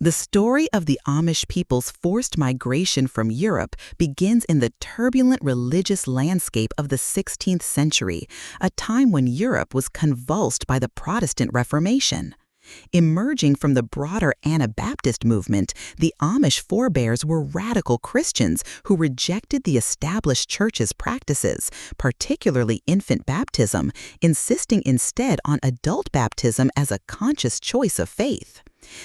The story of the Amish people's forced migration from Europe begins in the turbulent religious landscape of the 16th century, a time when Europe was convulsed by the Protestant Reformation. Emerging from the broader Anabaptist movement, the Amish forebears were radical Christians who rejected the established church's practices, particularly infant baptism, insisting instead on adult baptism as a conscious choice of faith.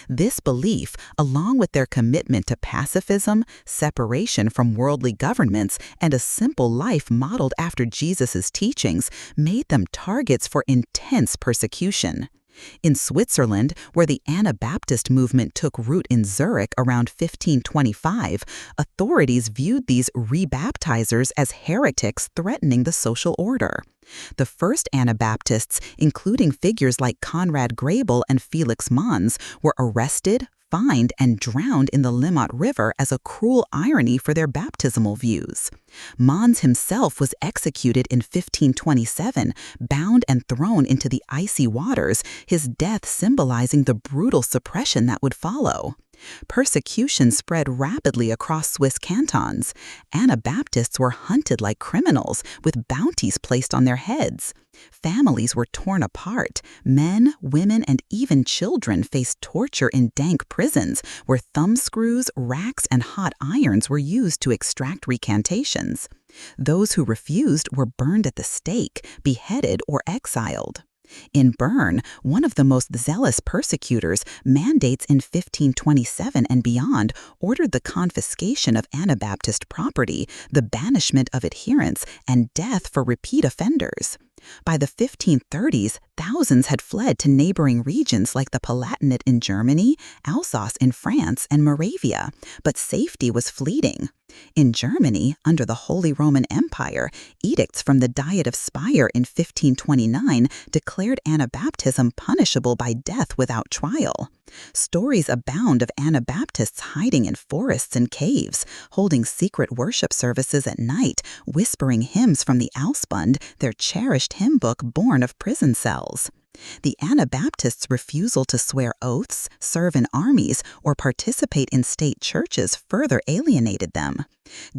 This belief, along with their commitment to pacifism, separation from worldly governments, and a simple life modeled after Jesus' teachings, made them targets for intense persecution. In Switzerland, where the Anabaptist movement took root in Zurich around 1525, authorities viewed these rebaptizers as heretics threatening the social order. The first Anabaptists, including figures like Conrad Grebel and Felix Mons, were arrested, fined, and drowned in the Limmat River as a cruel irony for their baptismal views. Mons himself was executed in 1527, bound and thrown into the icy waters, his death symbolizing the brutal suppression that would follow. Persecution spread rapidly across Swiss cantons. Anabaptists were hunted like criminals, with bounties placed on their heads. Families were torn apart. Men, women, and even children faced torture in dank prisons, where thumbscrews, racks, and hot irons were used to extract recantations. Those who refused were burned at the stake, beheaded, or exiled. In Bern, one of the most zealous persecutors, mandates in 1527 and beyond ordered the confiscation of Anabaptist property, the banishment of adherents, and death for repeat offenders. By the 1530s, thousands had fled to neighboring regions like the Palatinate in Germany, Alsace in France, and Moravia, but safety was fleeting. In Germany, under the Holy Roman Empire, edicts from the Diet of Speyer in 1529 declared Anabaptism punishable by death without trial. Stories abound of Anabaptists hiding in forests and caves, holding secret worship services at night, whispering hymns from the Ausbund, their cherished hymn book born of prison cells. The Anabaptists' refusal to swear oaths, serve in armies, or participate in state churches further alienated them.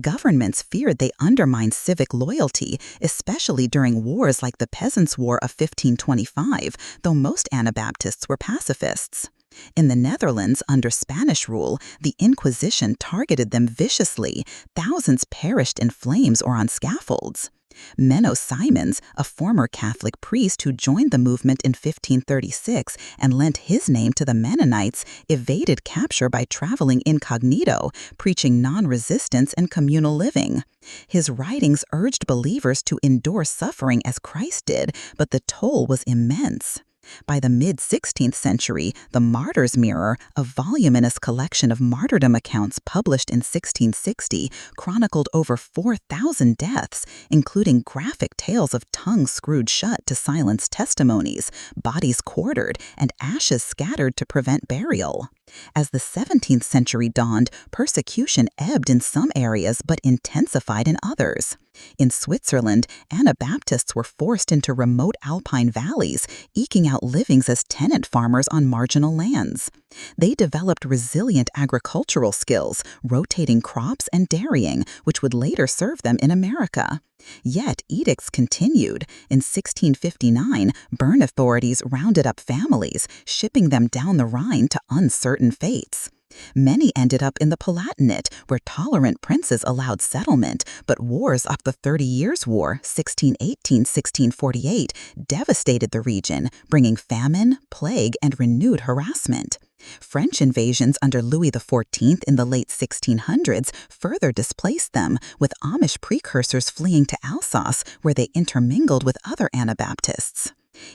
Governments feared they undermined civic loyalty, especially during wars like the Peasants' War of 1525, though most Anabaptists were pacifists. In the Netherlands, under Spanish rule, the Inquisition targeted them viciously. Thousands perished in flames or on scaffolds. Menno Simons, a former Catholic priest who joined the movement in 1536 and lent his name to the Mennonites, evaded capture by traveling incognito, preaching non-resistance and communal living. His writings urged believers to endure suffering as Christ did, but the toll was immense. By the mid-16th century, the Martyr's Mirror, a voluminous collection of martyrdom accounts published in 1660, chronicled over 4,000 deaths, including graphic tales of tongues screwed shut to silence testimonies, bodies quartered, and ashes scattered to prevent burial. As the 17th century dawned, persecution ebbed in some areas but intensified in others. In Switzerland, Anabaptists were forced into remote alpine valleys, eking out livings as tenant farmers on marginal lands. They developed resilient agricultural skills, rotating crops and dairying, which would later serve them in America. Yet edicts continued. In 1659, Bern authorities rounded up families, shipping them down the Rhine to uncertain fates. Many ended up in the Palatinate, where tolerant princes allowed settlement, but wars like the 30 Years' War, 1618-1648, devastated the region, bringing famine, plague, and renewed harassment. French invasions under Louis XIV in the late 1600s further displaced them, with Amish precursors fleeing to Alsace, where they intermingled with other Anabaptists.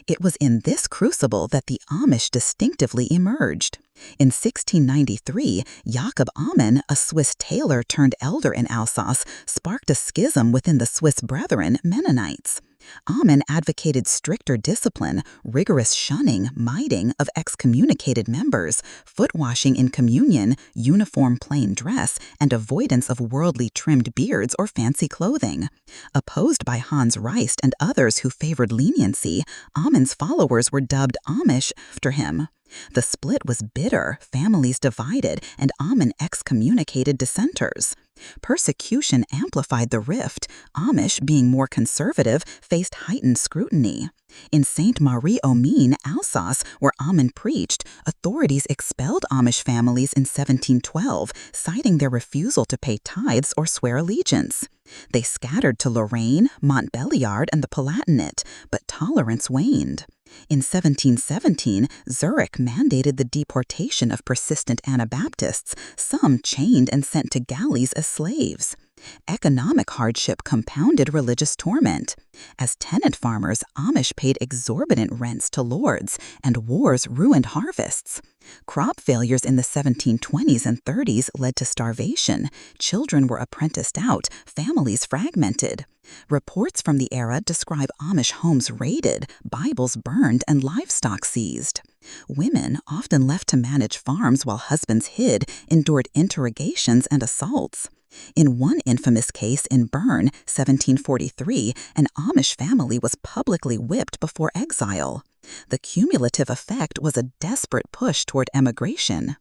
It was in this crucible that the Amish distinctively emerged. In 1693, Jakob Amann, a Swiss tailor turned elder in Alsace, sparked a schism within the Swiss Brethren, Mennonites. Amen advocated stricter discipline, rigorous shunning, miting of excommunicated members, foot washing in communion, uniform plain dress, and avoidance of worldly trimmed beards or fancy clothing. Opposed by Hans Reist and others who favored leniency, Amen's followers were dubbed Amish after him. The split was bitter, families divided, and Amen excommunicated dissenters. Persecution amplified the rift. Amish, being more conservative, faced heightened scrutiny. In Sainte Marie aux Mines, Alsace, where Amen preached, authorities expelled Amish families in 1712, citing their refusal to pay tithes or swear allegiance. They scattered to Lorraine, Montbéliard, and the Palatinate, but tolerance waned. In 1717, Zurich mandated the deportation of persistent Anabaptists, some chained and sent to galleys as slaves. Economic hardship compounded religious torment. As tenant farmers, Amish paid exorbitant rents to lords, and wars ruined harvests. Crop failures in the 1720s and 30s led to starvation. Children were apprenticed out, families fragmented. Reports from the era describe Amish homes raided, Bibles burned, and livestock seized. Women, often left to manage farms while husbands hid, endured interrogations and assaults. In one infamous case in Bern, 1743, an Amish family was publicly whipped before exile. The cumulative effect was a desperate push toward emigration.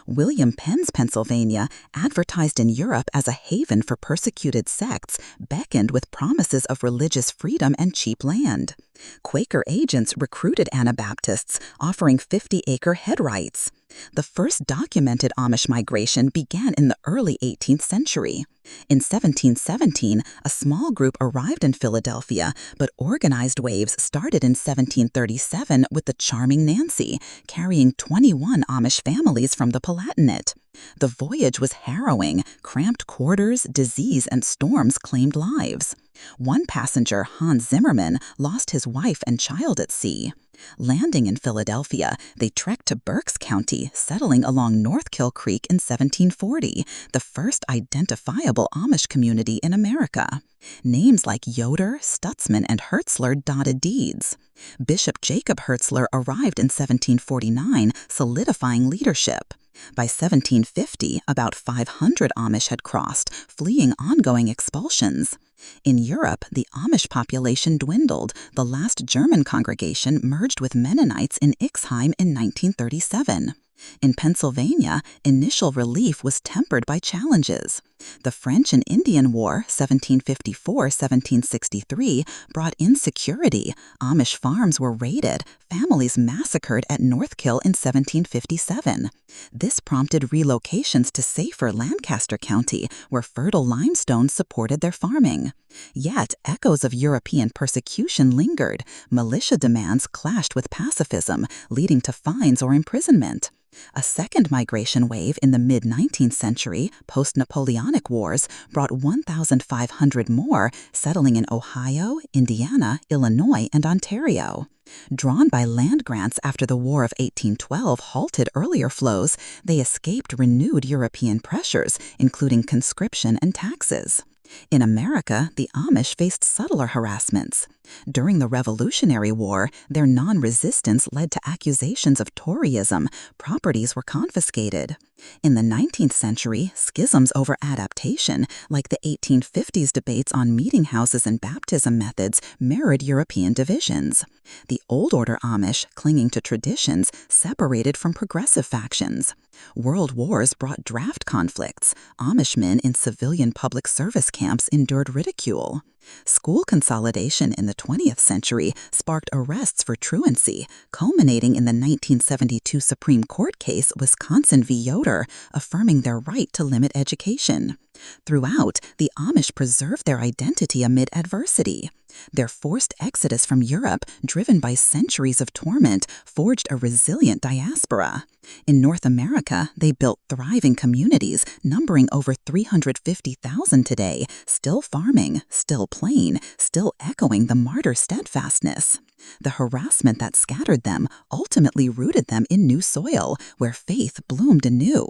William Penn's Pennsylvania, advertised in Europe as a haven for persecuted sects, beckoned with promises of religious freedom and cheap land. Quaker agents recruited Anabaptists, offering 50-acre head rights. The first documented Amish migration began in the early 18th century. In 1717, a small group arrived in Philadelphia, but organized waves started in 1737 with the Charming Nancy, carrying 21 Amish families from the Palatinate. The voyage was harrowing. Cramped quarters, disease, and storms claimed lives. One passenger, Hans Zimmermann, lost his wife and child at sea. Landing in Philadelphia, they trekked to Berks County, settling along Northkill Creek in 1740, the first identifiable Amish community in America. Names like Yoder, Stutzman, and Hertzler dotted deeds. Bishop Jacob Hertzler arrived in 1749, solidifying leadership. By 1750, about 500 Amish had crossed, fleeing ongoing expulsions. In Europe, the Amish population dwindled. The last German congregation merged with Mennonites in Ixheim in 1937. In Pennsylvania, initial relief was tempered by challenges. The French and Indian War, 1754-1763, brought insecurity. Amish farms were raided, families massacred at Northkill in 1757. This prompted relocations to safer Lancaster County, where fertile limestone supported their farming. Yet, echoes of European persecution lingered. Militia demands clashed with pacifism, leading to fines or imprisonment. A second migration wave in the mid-19th century, post-Napoleonic Wars, brought 1,500 more, settling in Ohio, Indiana, Illinois, and Ontario. Drawn by land grants after the War of 1812 halted earlier flows, they escaped renewed European pressures, including conscription and taxes. In America, the Amish faced subtler harassments. During the Revolutionary War, their non-resistance led to accusations of Toryism. Properties were confiscated. In the 19th century, schisms over adaptation, like the 1850s debates on meeting houses and baptism methods, mirrored European divisions. The Old Order Amish, clinging to traditions, separated from progressive factions. World wars brought draft conflicts. Amishmen in civilian public service camps endured ridicule. School consolidation in the 20th century sparked arrests for truancy, culminating in the 1972 Supreme Court case Wisconsin v. Yoder, affirming their right to limit education. Throughout, the Amish preserved their identity amid adversity. Their forced exodus from Europe, driven by centuries of torment, forged a resilient diaspora. In North America, they built thriving communities, numbering over 350,000 today, still farming, still plain, still echoing the martyr steadfastness. The harassment that scattered them ultimately rooted them in new soil, where faith bloomed anew.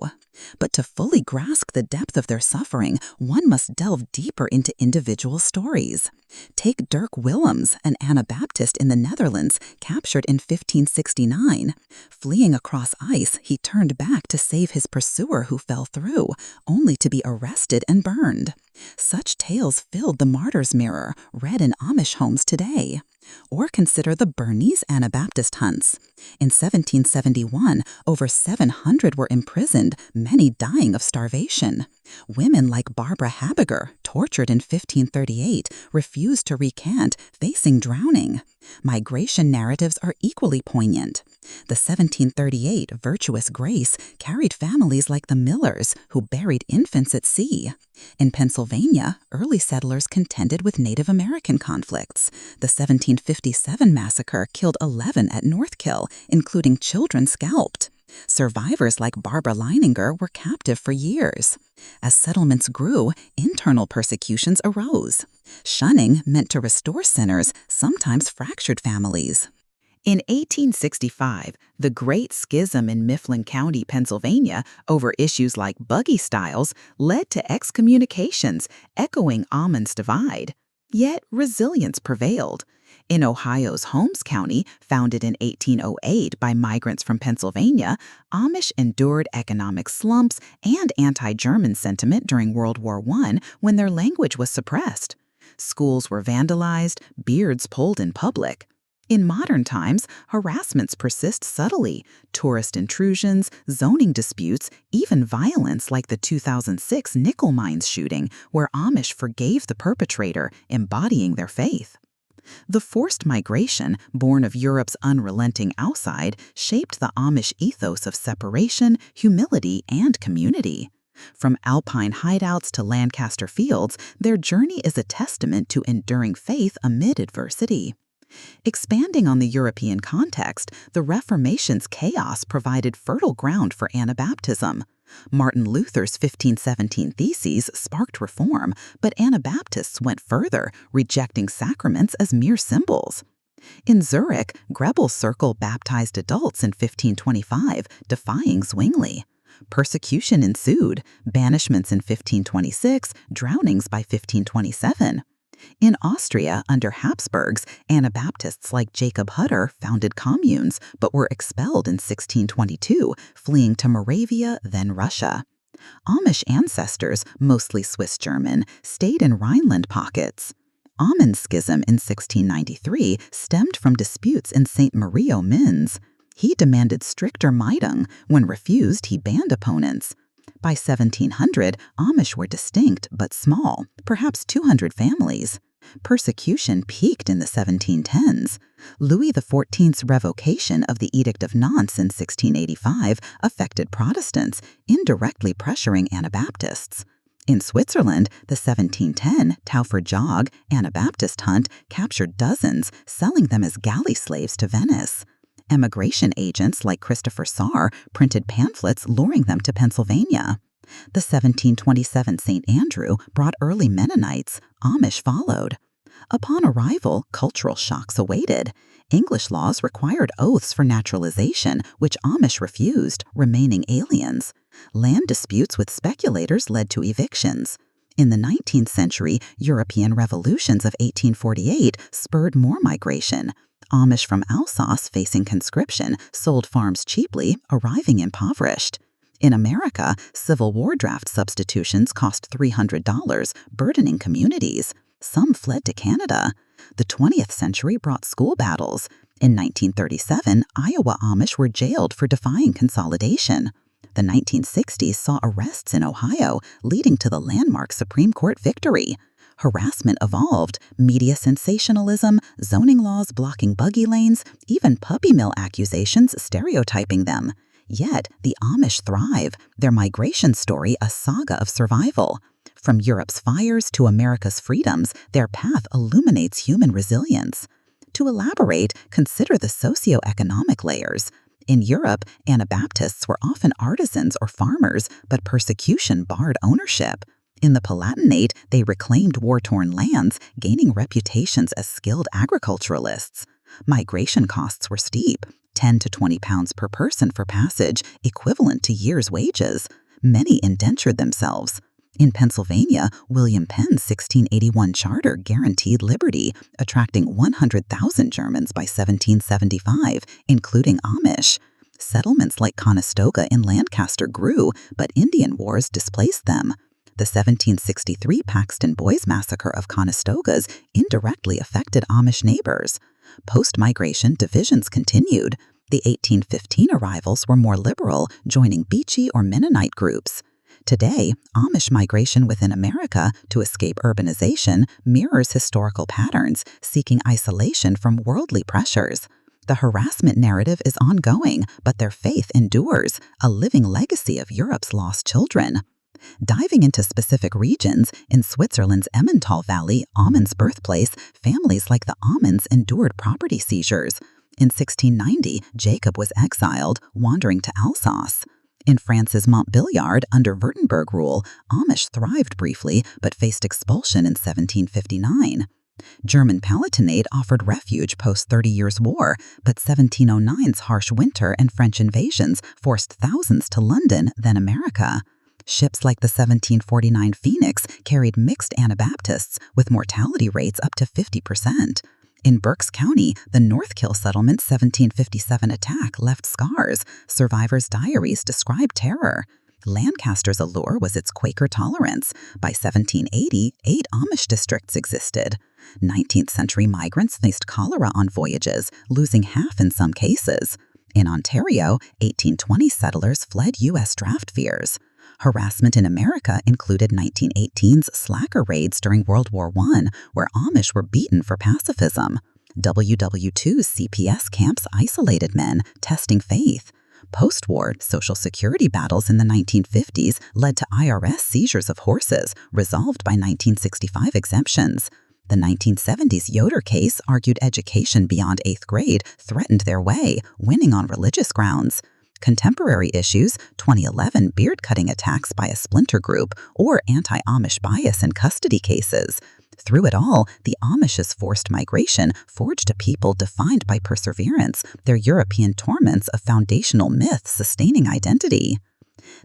But to fully grasp the depth of their suffering, one must delve deeper into individual stories. Take Dirk Willems, an Anabaptist in the Netherlands, captured in 1569. Fleeing across ice, he turned back to save his pursuer who fell through, only to be arrested and burned. Such tales filled the Martyr's Mirror, read in Amish homes today. Or consider the Bernese Anabaptist hunts. In 1771, over 700 were imprisoned, many dying of starvation. Women like Barbara Habiger, tortured in 1538, refused to recant, facing drowning. Migration narratives are equally poignant. The 1738 Virtuous Grace carried families like the Millers, who buried infants at sea. In Pennsylvania, early settlers contended with Native American conflicts. The 1757 massacre killed 11 at Northkill, including children scalped. Survivors like Barbara Leininger were captive for years. As settlements grew, internal persecutions arose. Shunning meant to restore sinners, sometimes fractured families. In 1865, the Great Schism in Mifflin County, Pennsylvania, over issues like buggy styles led to excommunications, echoing Ammon's divide. Yet resilience prevailed. In Ohio's Holmes County, founded in 1808 by migrants from Pennsylvania, Amish endured economic slumps and anti-German sentiment during World War I when their language was suppressed. Schools were vandalized, beards pulled in public. In modern times, harassments persist subtly. Tourist intrusions, zoning disputes, even violence like the 2006 nickel mines shooting, where Amish forgave the perpetrator, embodying their faith. The forced migration, born of Europe's unrelenting outside, shaped the Amish ethos of separation, humility, and community. From alpine hideouts to Lancaster fields, their journey is a testament to enduring faith amid adversity. Expanding on the European context, the Reformation's chaos provided fertile ground for Anabaptism. Martin Luther's 1517 Theses sparked reform, but Anabaptists went further, rejecting sacraments as mere symbols. In Zurich, Grebel's circle baptized adults in 1525, defying Zwingli. Persecution ensued, banishments in 1526, drownings by 1527. In Austria, under Habsburgs, Anabaptists like Jacob Hutter founded communes, but were expelled in 1622, fleeing to Moravia, then Russia. Amish ancestors, mostly Swiss-German, stayed in Rhineland pockets. Ammon's schism in 1693 stemmed from disputes in St. Marie-aux-Mines. He demanded stricter Meidung. When refused, he banned opponents. By 1700, Amish were distinct but small, perhaps 200 families. Persecution peaked in the 1710s. Louis XIV's revocation of the Edict of Nantes in 1685 affected Protestants, indirectly pressuring Anabaptists. In Switzerland, the 1710 Taufer Jog Anabaptist hunt captured dozens, selling them as galley slaves to Venice. Emigration agents like Christopher Sarr printed pamphlets luring them to Pennsylvania. The 1727 St. Andrew brought early Mennonites. Amish followed. Upon arrival, cultural shocks awaited. English laws required oaths for naturalization, which Amish refused, remaining aliens. Land disputes with speculators led to evictions. In the 19th century, European revolutions of 1848 spurred more migration. Amish from Alsace, facing conscription, sold farms cheaply, arriving impoverished. In America, Civil War draft substitutions cost $300, burdening communities. Some fled to Canada. The 20th century brought school battles. In 1937, Iowa Amish were jailed for defying consolidation. The 1960s saw arrests in Ohio, leading to the landmark Supreme Court victory. Harassment evolved, media sensationalism, zoning laws blocking buggy lanes, even puppy mill accusations stereotyping them. Yet, the Amish thrive, their migration story a saga of survival. From Europe's fires to America's freedoms, their path illuminates human resilience. To elaborate, consider the socioeconomic layers. In Europe, Anabaptists were often artisans or farmers, but persecution barred ownership. In the Palatinate, they reclaimed war-torn lands, gaining reputations as skilled agriculturalists. Migration costs were steep, 10 to 20 pounds per person for passage, equivalent to years' wages. Many indentured themselves. In Pennsylvania, William Penn's 1681 charter guaranteed liberty, attracting 100,000 Germans by 1775, including Amish. Settlements like Conestoga in Lancaster grew, but Indian wars displaced them. The 1763 Paxton Boys massacre of Conestogas indirectly affected Amish neighbors. Post-migration, divisions continued. The 1815 arrivals were more liberal, joining Beachy or Mennonite groups. Today, Amish migration within America to escape urbanization mirrors historical patterns, seeking isolation from worldly pressures. The harassment narrative is ongoing, but their faith endures, a living legacy of Europe's lost children. Diving into specific regions, in Switzerland's Emmental Valley, Amund's birthplace, families like the Amunds endured property seizures. In 1690, Jacob was exiled, wandering to Alsace. In France's Montbéliard, under Württemberg rule, Amish thrived briefly but faced expulsion in 1759. German Palatinate offered refuge post-30 Years' War, but 1709's harsh winter and French invasions forced thousands to London, then America. Ships like the 1749 Phoenix carried mixed Anabaptists, with mortality rates up to 50%. In Berks County, the Northkill Settlement's 1757 attack left scars. Survivors' diaries describe terror. Lancaster's allure was its Quaker tolerance. By 1780, 8 Amish districts existed. 19th-century migrants faced cholera on voyages, losing half in some cases. In Ontario, 1820 settlers fled U.S. draft fears. Harassment in America included 1918's slacker raids during World War I, where Amish were beaten for pacifism. WW2's CPS camps isolated men, testing faith. Post-war, Social Security battles in the 1950s led to IRS seizures of horses, resolved by 1965 exemptions. The 1970s Yoder case argued education beyond 8th grade threatened their way, winning on religious grounds. Contemporary issues, 2011 beard-cutting attacks by a splinter group, or anti-Amish bias in custody cases. Through it all, the Amish's forced migration forged a people defined by perseverance, their European torments a foundational myth sustaining identity.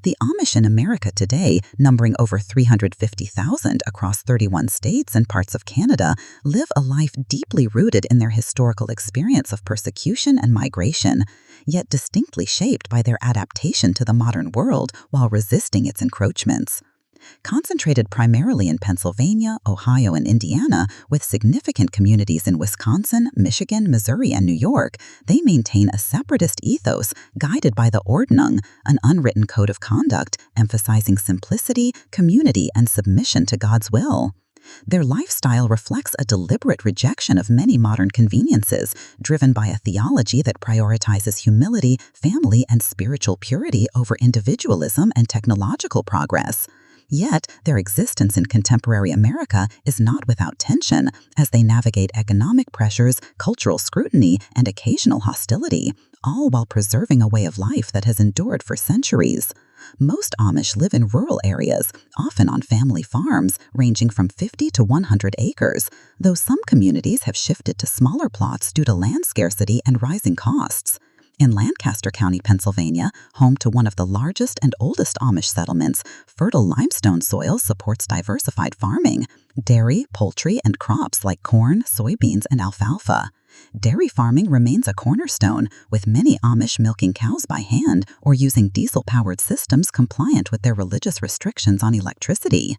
The Amish in America today, numbering over 350,000 across 31 states and parts of Canada, live a life deeply rooted in their historical experience of persecution and migration, yet distinctly shaped by their adaptation to the modern world while resisting its encroachments. Concentrated primarily in Pennsylvania, Ohio, and Indiana, with significant communities in Wisconsin, Michigan, Missouri, and New York, they maintain a separatist ethos guided by the Ordnung, an unwritten code of conduct emphasizing simplicity, community, and submission to God's will. Their lifestyle reflects a deliberate rejection of many modern conveniences, driven by a theology that prioritizes humility, family, and spiritual purity over individualism and technological progress. Yet, their existence in contemporary America is not without tension as they navigate economic pressures, cultural scrutiny, and occasional hostility, all while preserving a way of life that has endured for centuries. Most Amish live in rural areas, often on family farms, ranging from 50 to 100 acres, though some communities have shifted to smaller plots due to land scarcity and rising costs. In Lancaster County, Pennsylvania, home to one of the largest and oldest Amish settlements, fertile limestone soil supports diversified farming, dairy, poultry, and crops like corn, soybeans, and alfalfa. Dairy farming remains a cornerstone, with many Amish milking cows by hand or using diesel-powered systems compliant with their religious restrictions on electricity.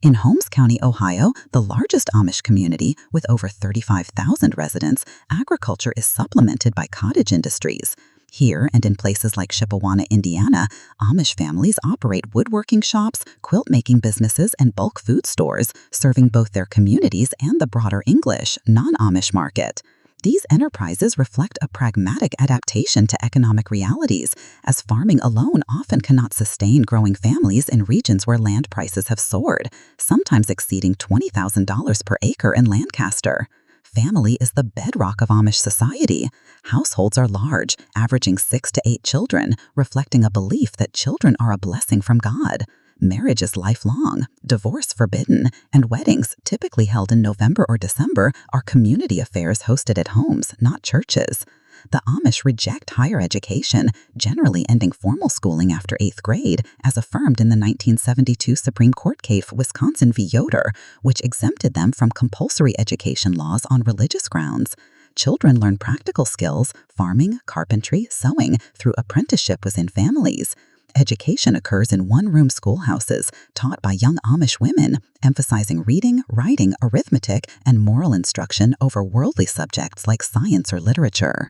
In Holmes County, Ohio, the largest Amish community, with over 35,000 residents, agriculture is supplemented by cottage industries. Here and in places like Chippewana, Indiana, Amish families operate woodworking shops, quilt-making businesses, and bulk food stores, serving both their communities and the broader English, non-Amish market. These enterprises reflect a pragmatic adaptation to economic realities, as farming alone often cannot sustain growing families in regions where land prices have soared, sometimes exceeding $20,000 per acre in Lancaster. Family is the bedrock of Amish society. Households are large, averaging 6 to 8 children, reflecting a belief that children are a blessing from God. Marriage is lifelong, divorce forbidden, and weddings, typically held in November or December, are community affairs hosted at homes, not churches. The Amish reject higher education, generally ending formal schooling after 8th grade, as affirmed in the 1972 Supreme Court case Wisconsin v. Yoder, which exempted them from compulsory education laws on religious grounds. Children learn practical skills, farming, carpentry, sewing, through apprenticeship within families. Education occurs in one-room schoolhouses, taught by young Amish women, emphasizing reading, writing, arithmetic, and moral instruction over worldly subjects like science or literature.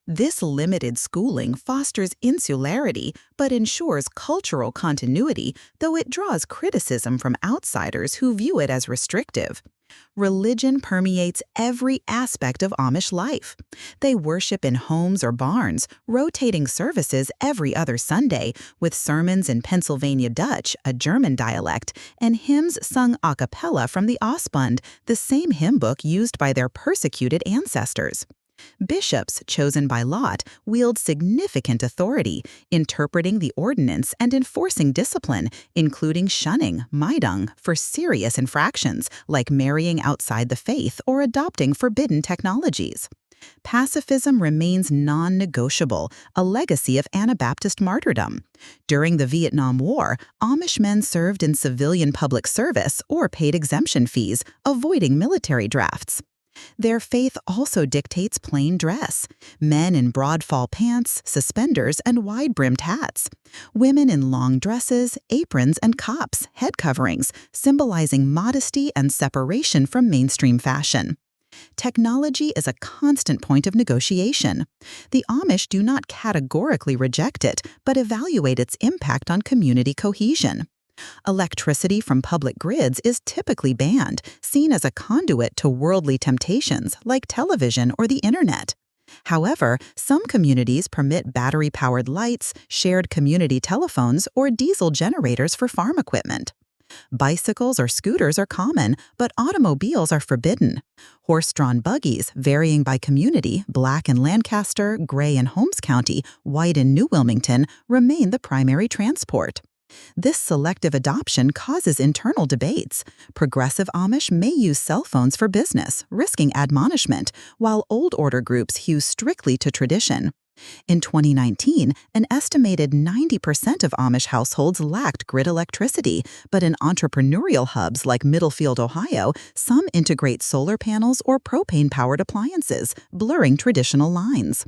This limited schooling fosters insularity but ensures cultural continuity, though it draws criticism from outsiders who view it as restrictive. Religion permeates every aspect of Amish life. They worship in homes or barns, rotating services every other Sunday, with sermons in Pennsylvania Dutch, a German dialect, and hymns sung a cappella from the Ausbund, the same hymn book used by their persecuted ancestors. Bishops, chosen by lot, wield significant authority, interpreting the ordinance and enforcing discipline, including shunning, Meidung, for serious infractions like marrying outside the faith or adopting forbidden technologies. Pacifism remains non-negotiable, a legacy of Anabaptist martyrdom. During the Vietnam War, Amish men served in civilian public service or paid exemption fees, avoiding military drafts. Their faith also dictates plain dress. Men in broad-fall pants, suspenders, and wide-brimmed hats. Women in long dresses, aprons, and cops, head coverings, symbolizing modesty and separation from mainstream fashion. Technology is a constant point of negotiation. The Amish do not categorically reject it, but evaluate its impact on community cohesion. Electricity from public grids is typically banned, seen as a conduit to worldly temptations like television or the internet. However, some communities permit battery-powered lights, shared community telephones, or diesel generators for farm equipment. Bicycles or scooters are common, but automobiles are forbidden. Horse-drawn buggies, varying by community, black in Lancaster, gray in Holmes County, white in New Wilmington, remain the primary transport. This selective adoption causes internal debates. Progressive Amish may use cell phones for business, risking admonishment, while old order groups hew strictly to tradition. In 2019, an estimated 90% of Amish households lacked grid electricity, but in entrepreneurial hubs like Middlefield, Ohio, some integrate solar panels or propane-powered appliances, blurring traditional lines.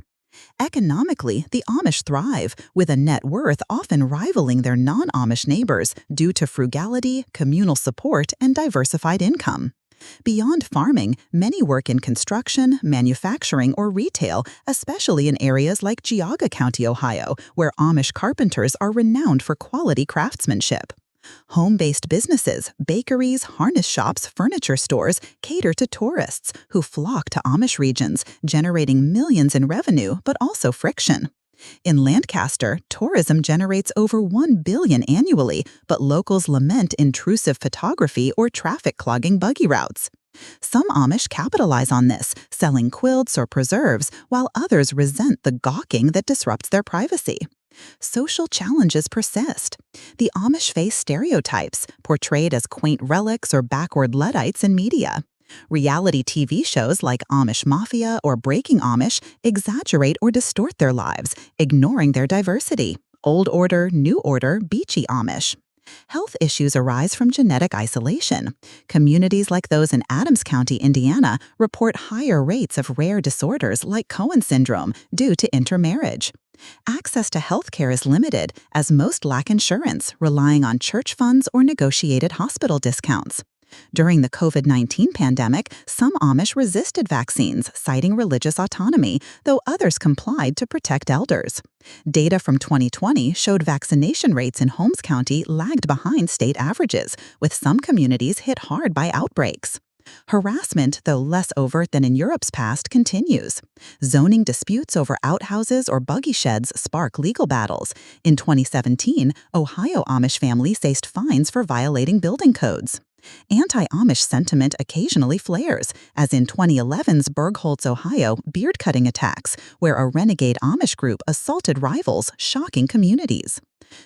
Economically, the Amish thrive, with a net worth often rivaling their non-Amish neighbors due to frugality, communal support, and diversified income. Beyond farming, many work in construction, manufacturing, or retail, especially in areas like Geauga County, Ohio, where Amish carpenters are renowned for quality craftsmanship. Home-based businesses, bakeries, harness shops, furniture stores cater to tourists who flock to Amish regions, generating millions in revenue but also friction. In Lancaster, tourism generates over $1 billion annually, but locals lament intrusive photography or traffic-clogging buggy routes. Some Amish capitalize on this, selling quilts or preserves, while others resent the gawking that disrupts their privacy. Social challenges persist. The Amish face stereotypes, portrayed as quaint relics or backward Luddites in media. Reality TV shows like Amish Mafia or Breaking Amish exaggerate or distort their lives, ignoring their diversity. Old Order, New Order, Beachy Amish. Health issues arise from genetic isolation. Communities like those in Adams County, Indiana, report higher rates of rare disorders like Cohen syndrome due to intermarriage. Access to health care is limited, as most lack insurance, relying on church funds or negotiated hospital discounts. During the COVID-19 pandemic, some Amish resisted vaccines, citing religious autonomy, though others complied to protect elders. Data from 2020 showed vaccination rates in Holmes County lagged behind state averages, with some communities hit hard by outbreaks. Harassment, though less overt than in Europe's past, continues. Zoning disputes over outhouses or buggy sheds spark legal battles. In 2017, Ohio Amish families faced fines for violating building codes. Anti-Amish sentiment occasionally flares, as in 2011's Bergholtz, Ohio, beard-cutting attacks, where a renegade Amish group assaulted rivals, shocking communities.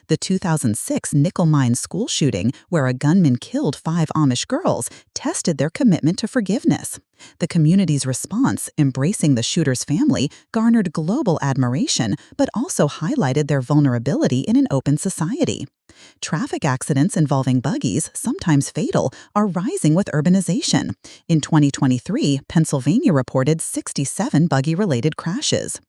The 2006 nickel mine school shooting, where a gunman killed 5 Amish girls, tested their commitment to forgiveness. The community's response, embracing the shooter's family, garnered global admiration, but also highlighted their vulnerability in an open society. Traffic accidents involving buggies, sometimes fatal, are rising with urbanization. In 2023, Pennsylvania reported 67 buggy-related crashes.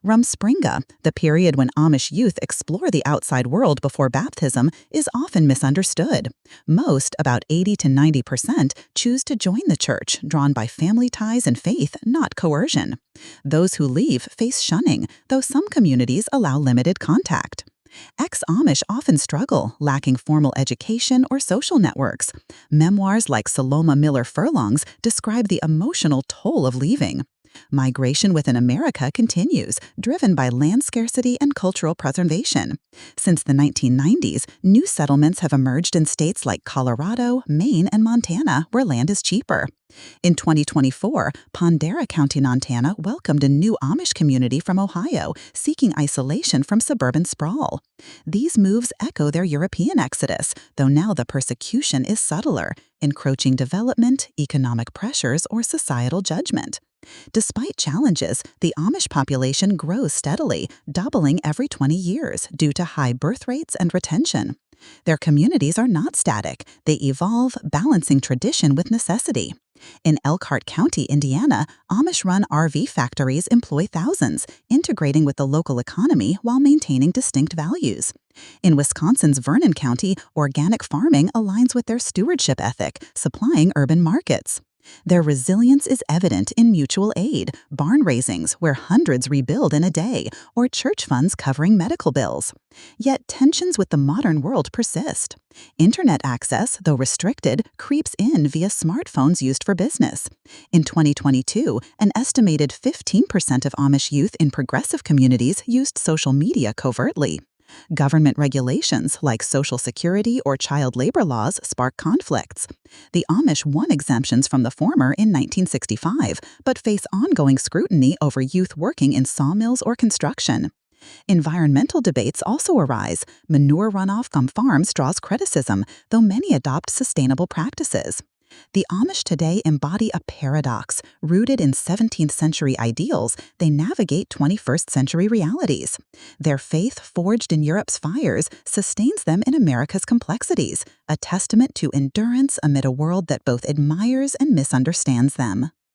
Rumspringa, the period when Amish youth explore the outside world before baptism, is often misunderstood. Most, about 80 to 90%, choose to join the church, drawn by family ties and faith, not coercion. Those who leave face shunning, though some communities allow limited contact. Ex-Amish often struggle, lacking formal education or social networks. Memoirs like Saloma Miller Furlong's describe the emotional toll of leaving. Migration within America continues, driven by land scarcity and cultural preservation. Since the 1990s, new settlements have emerged in states like Colorado, Maine, and Montana, where land is cheaper. In 2024, Pondera County, Montana welcomed a new Amish community from Ohio, seeking isolation from suburban sprawl. These moves echo their European exodus, though now the persecution is subtler, encroaching development, economic pressures, or societal judgment. Despite challenges, the Amish population grows steadily, doubling every 20 years due to high birth rates and retention. Their communities are not static. They evolve, balancing tradition with necessity. In Elkhart County, Indiana, Amish-run RV factories employ thousands, integrating with the local economy while maintaining distinct values. In Wisconsin's Vernon County, organic farming aligns with their stewardship ethic, supplying urban markets. Their resilience is evident in mutual aid, barn raisings where hundreds rebuild in a day, or church funds covering medical bills. Yet tensions with the modern world persist. Internet access, though restricted, creeps in via smartphones used for business. In 2022, an estimated 15% of Amish youth in progressive communities used social media covertly. Government regulations like Social Security or child labor laws spark conflicts. The Amish won exemptions from the former in 1965, but face ongoing scrutiny over youth working in sawmills or construction. Environmental debates also arise. Manure runoff from farms draws criticism, though many adopt sustainable practices. The Amish today embody a paradox. Rooted in 17th century ideals, they navigate 21st century realities. Their faith, forged in Europe's fires, sustains them in America's complexities, a testament to endurance amid a world that both admires and misunderstands them.